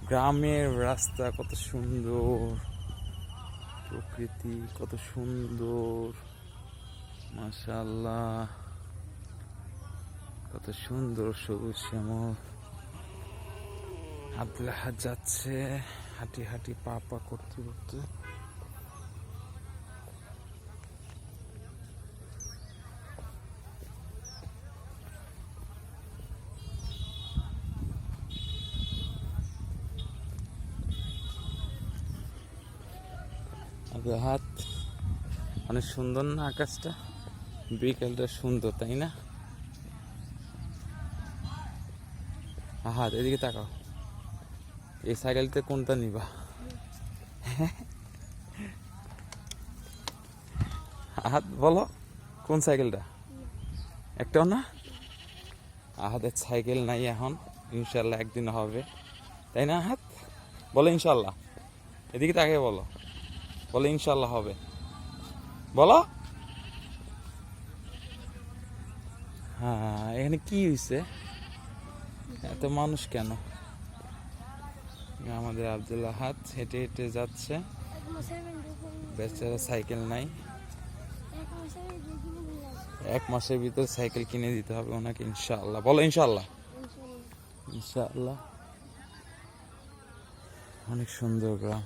গ্রামের রাস্তা কত সুন্দর, প্রকৃতি কত সুন্দর, মাশাআল্লাহ কত সুন্দর সবুজ শ্যামল। আব্দুল আহাদ যাচ্ছে হাঁটি হাঁটি পা পা করতে করতে। আব্দুল আহাদ, অনেক সুন্দর না আকাশটা? বিকেলটা সুন্দর, তাই না? আহাদ এদিকে তাকাও, এই সাইকেলটা কোনটা নিবা? আহাদ বলো, কোন সাইকেলটা? একটাও না? আহাদের সাইকেল নাই এখন, ইনশাল্লাহ একদিন হবে, তাই না আহাদ? বলো ইনশাল্লাহ। এদিকে তাকে বলো, বলো ইনশাল্লাহ হবে, বলো। হ্যাঁ, এখানে কি হয়েছে, এত মানুষ কেন? আমাদের আব্দুল আহাদ হেঁটে হেঁটে যাচ্ছে, বেচারা সাইকেল নাই। 1 মাসের ভিতর সাইকেল কিনে দিতে হবে ওনাকে ইনশাআল্লাহ। বলো ইনশাআল্লাহ। ইনশাআল্লাহ। অনেক সুন্দর গ্রাম।